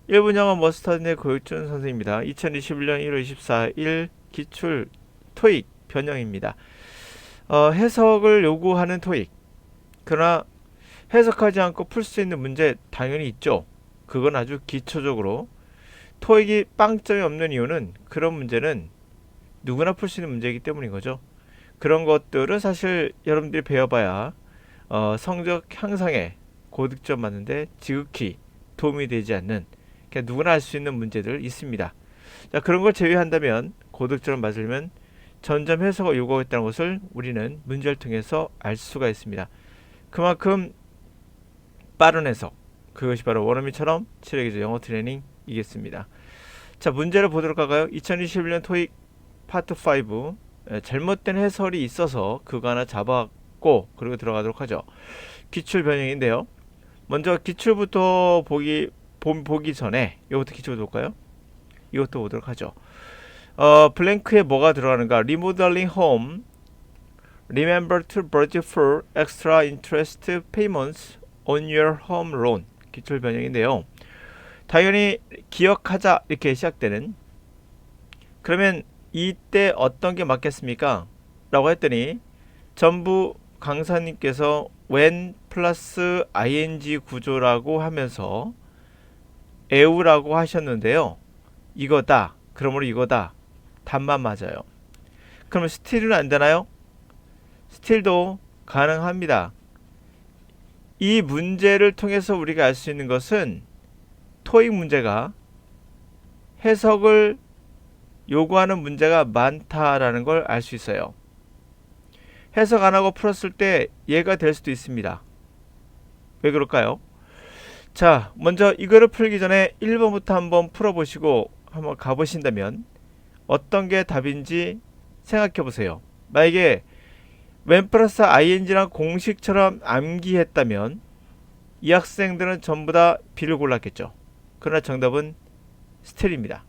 1분 영어 머스타드의 고육준 선생입니다. 2021년 1월 24일 기출 토익 변형입니다. 해석을 요구하는 토익. 그러나 해석하지 않고 풀 수 있는 문제 당연히 있죠. 그건 아주 기초적으로. 토익이 빵점이 없는 이유는 그런 문제는 누구나 풀 수 있는 문제이기 때문인 거죠. 그런 것들은 사실 여러분들이 배워봐야 성적 향상에 고득점 맞는데 지극히 도움이 되지 않는 그냥 누구나 할 수 있는 문제들 있습니다. 자, 그런 걸 제외한다면 고득점을 맞으려면 전점 해석을 요구하겠다는 것을 우리는 문제를 통해서 알 수가 있습니다. 그만큼 빠른 해석, 그것이 바로 원어민처럼 체력이죠. 영어 트레이닝이겠습니다. 자, 문제를 보도록 할까요? 2021년 토익 파트 5. 잘못된 해설이 있어서 그거 하나 잡았고 그리고 들어가도록 하죠. 기출 변형인데요. 먼저 기출부터 보기 전에 이것부터 기출부터 볼까요? 이것도 보도록 하죠. 블랭크에 뭐가 들어가는가? Remodeling home. Remember to budget for extra interest payments on your home loan. 기출 변형인데요. 당연히 기억하자 이렇게 시작되는. 그러면 이때 어떤 게 맞겠습니까? 라고 했더니 전부 강사님께서 when 플러스 ing 구조라고 하면서 에우라고 하셨는데요. 이거다. 그러므로 이거다. 답만 맞아요. 그러면 스틸은 안 되나요? 스틸도 가능합니다. 이 문제를 통해서 우리가 알 수 있는 것은 토익 문제가 해석을 요구하는 문제가 많다라는 걸 알 수 있어요. 해석 안 하고 풀었을 때 얘가 될 수도 있습니다. 왜 그럴까요? 자, 먼저 이거를 풀기 전에 1번부터 한번 풀어보시고 한번 가보신다면 어떤 게 답인지 생각해 보세요. 만약에 when 플러스 ing랑 공식처럼 암기했다면 이 학생들은 전부 다 B를 골랐겠죠. 그러나 정답은 스틸입니다.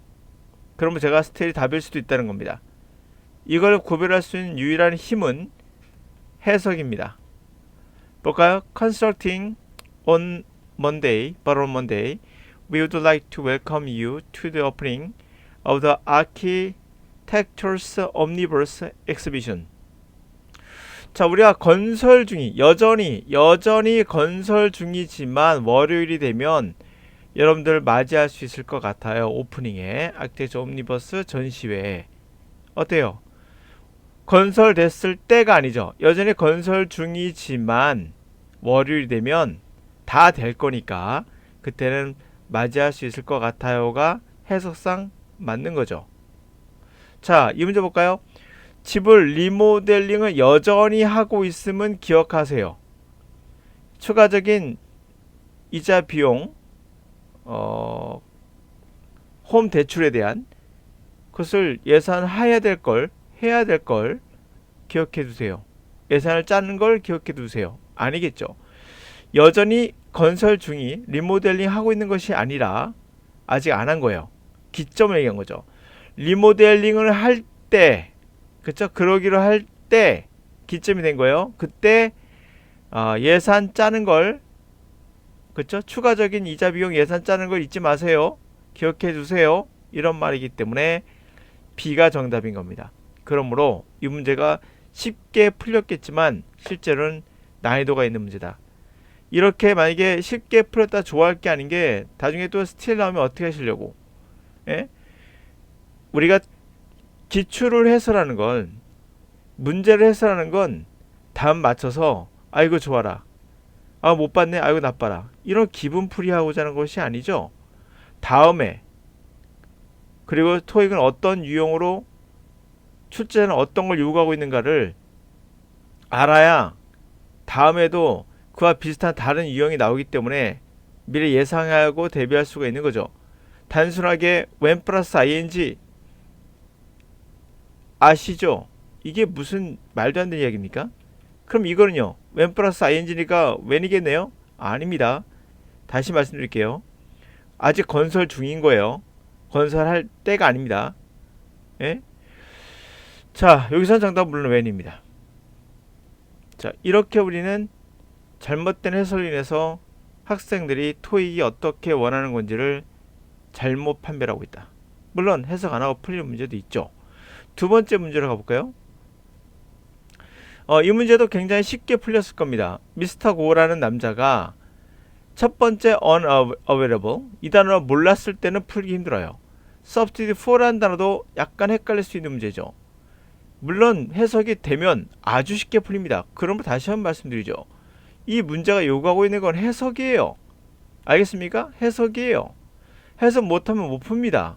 그러면 제가 스틸이 답일 수도 있다는 겁니다. 이걸 구별할 수 있는 유일한 힘은 해석입니다. 볼까요? Consulting on Monday, but on Monday, we would like to welcome you to the opening of the Architectures Omniverse Exhibition. 자, 우리가 건설 중이 여전히 건설 중이지만 월요일이 되면 여러분들 맞이할 수 있을 것 같아요. 오프닝에 아키텍처 옴니버스 전시회 어때요? 건설됐을 때가 아니죠. 여전히 건설 중이지만 월요일이 되면 다 될 거니까 그때는 맞이할 수 있을 것 같아요가 해석상 맞는 거죠. 자, 이 문제 볼까요? 집을 리모델링을 여전히 하고 있음은 기억하세요. 추가적인 이자 비용, 홈 대출에 대한 그것을 예산해야 될 걸, 해야 될 걸 기억해 두세요. 예산을 짜는 걸 기억해 두세요. 아니겠죠. 여전히 건설 중이 리모델링 하고 있는 것이 아니라 아직 안 한 거예요. 기점을 얘기한 거죠. 리모델링을 할 때, 그쵸? 그러기로 할 때 기점이 된 거예요. 그때 예산 짜는 걸, 그쵸? 추가적인 이자 비용 예산 짜는 걸 잊지 마세요. 기억해 두세요. 이런 말이기 때문에 B가 정답인 겁니다. 그러므로 이 문제가 쉽게 풀렸겠지만 실제로는 난이도가 있는 문제다. 이렇게 만약에 쉽게 풀었다 좋아할 게 아닌 게 나중에 또 스틸 나오면 어떻게 하시려고? 예? 우리가 기출을 해설하는 건 문제를 해설하는 건 답 맞춰서 아이고 좋아라. 아 못 봤네. 아이고 나빠라. 이런 기분풀이 하고자 하는 것이 아니죠. 다음에 그리고 토익은 어떤 유형으로 출제는 어떤 걸 요구하고 있는가를 알아야 다음에도 그와 비슷한 다른 유형이 나오기 때문에 미리 예상하고 대비할 수가 있는 거죠. 단순하게 when 플러스 ing 아시죠? 이게 무슨 말도 안 되는 이야기입니까? 그럼 이거는요. when 플러스 ing니까 when이겠네요? 아닙니다. 다시 말씀드릴게요. 아직 건설 중인 거예요. 건설할 때가 아닙니다. 예? 자, 여기서 정답은 물론 when입니다. 자, 이렇게 우리는 잘못된 해설로 인해서 학생들이 토익이 어떻게 원하는 건지를 잘못 판별하고 있다. 물론 해석 안 하고 풀리는 문제도 있죠. 두 번째 문제로 가볼까요? 이 문제도 굉장히 쉽게 풀렸을 겁니다. 미스터 고라는 남자가 첫 번째 unavailable 이 단어를 몰랐을 때는 풀기 힘들어요. substitute for라는 단어도 약간 헷갈릴 수 있는 문제죠. 물론 해석이 되면 아주 쉽게 풀립니다. 그러므로 다시 한번 말씀드리죠. 이 문제가 요구하고 있는 건 해석이에요. 알겠습니까? 해석이에요. 해석 못하면 못 풉니다.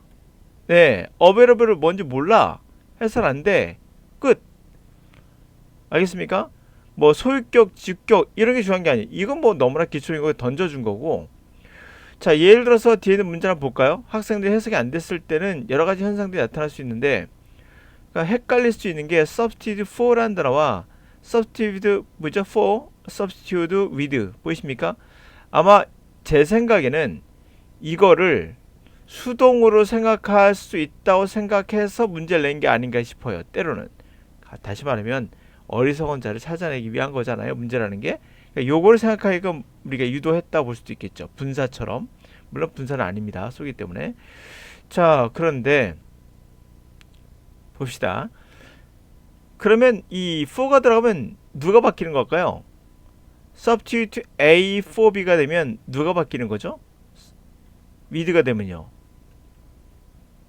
네, available을 뭔지 몰라. 해석 안 돼. 끝. 알겠습니까? 뭐 소유격, 직격 이런 게 중요한 게 아니에요. 이건 뭐 너무나 기초인 거 던져준 거고. 자, 예를 들어서 뒤에 있는 문제 한번 볼까요? 학생들이 해석이 안 됐을 때는 여러 가지 현상들이 나타날 수 있는데, 그러니까 헷갈릴 수 있는 게 substitute for라는 단어와 substitute 뭐죠? for, substitute with 보이십니까? 아마 제 생각에는 이거를 수동으로 생각할 수 있다고 생각해서 문제를 낸 게 아닌가 싶어요. 때로는. 다시 말하면 어리석은 자를 찾아내기 위한 거잖아요. 문제라는 게. 그러니까 요거를 생각하기가 우리가 유도했다 볼 수도 있겠죠. 분사처럼. 물론 분사는 아닙니다. 쏘기 때문에. 자, 그런데 봅시다. 그러면 이 for가 들어가면 누가 바뀌는 걸까요? substitute A for B가 되면 누가 바뀌는 거죠? with가 되면요.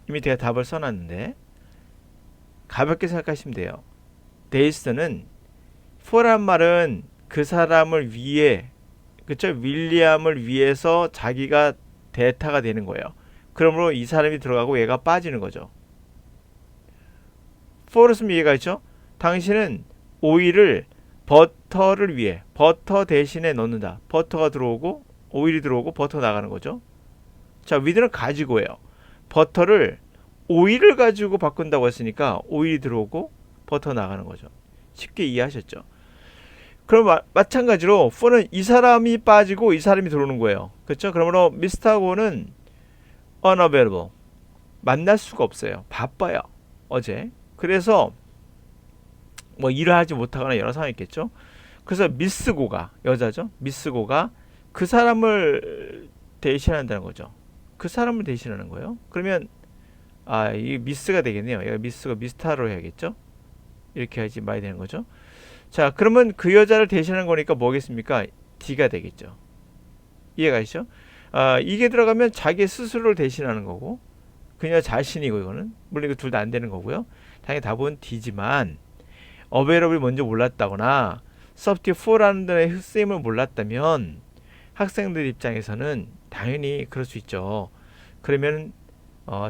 이미 제가 답을 써놨는데 가볍게 생각하시면 돼요. 데이스는 for란 말은 그 사람을 위해, 그쵸? 윌리엄을 위해서 자기가 대타가 되는 거예요. 그러므로 이 사람이 들어가고 얘가 빠지는 거죠. for를 쓰면 이해가 있죠? 당신은 오일을 버터를 위해 버터 대신에 넣는다. 버터가 들어오고 오일이 들어오고 버터 나가는 거죠. 자, with는 가지고예요. 버터를 오일을 가지고 바꾼다고 했으니까 오일이 들어오고 버터 나가는 거죠. 쉽게 이해하셨죠? 그럼 마찬가지로 for는 이 사람이 빠지고 이 사람이 들어오는 거예요. 그렇죠? 그러므로 미스터 고는 unavailable 만날 수가 없어요. 바빠요. 어제. 그래서 뭐 일을 하지 못하거나 여러 상황이 있겠죠. 그래서 미스 고가 여자죠. 미스 고가 그 사람을 대신한다는 거죠. 그 사람을 대신하는 거예요. 그러면 이 미스가 되겠네요. 얘가 미스가 미스타로 해야겠죠. 이렇게 하지 말아야 되는 거죠. 자, 그러면 그 여자를 대신하는 거니까 뭐겠습니까? D가 되겠죠. 이해가 있죠? 이게 들어가면 자기 스스로를 대신하는 거고 그녀 자신이고 이거는 물론 이거 둘 다 안 되는 거고요. 당연히 답은 D지만 available이 먼저 몰랐다거나 substitute for라는 단어의 쓰임을 몰랐다면 학생들 입장에서는 당연히 그럴 수 있죠. 그러면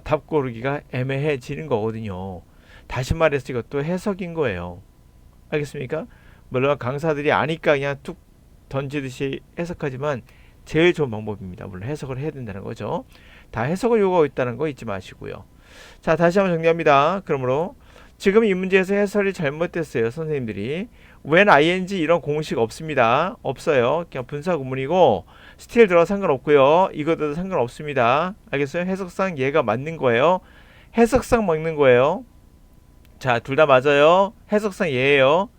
답 고르기가 애매해지는 거거든요. 다시 말해서 이것도 해석인 거예요. 알겠습니까? 물론 강사들이 아니까 그냥 툭 던지듯이 해석하지만 제일 좋은 방법입니다. 물론 해석을 해야 된다는 거죠. 다 해석을 요구하고 있다는 거 잊지 마시고요. 자, 다시 한번 정리합니다. 그러므로 지금 이 문제에서 해설이 잘못됐어요. 선생님들이. when ing 이런 공식 없습니다. 없어요. 그냥 분사 구문이고 still 들어가 상관없고요. 이것도 상관없습니다. 알겠어요? 해석상 얘가 맞는 거예요. 해석상 맞는 거예요. 자, 둘 다 맞아요. 해석상 얘예요.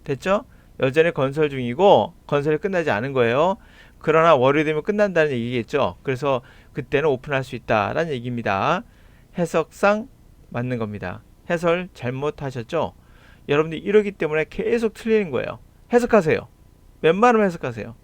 됐죠? 여전히 건설 중이고 건설이 끝나지 않은 거예요. 그러나 월요일 되면 끝난다는 얘기겠죠. 그래서 그때는 오픈할 수 있다라는 얘기입니다. 해석상 맞는 겁니다. 해설 잘못하셨죠? 여러분들이 이러기 때문에 계속 틀리는 거예요. 해석하세요. 웬만하면 해석하세요.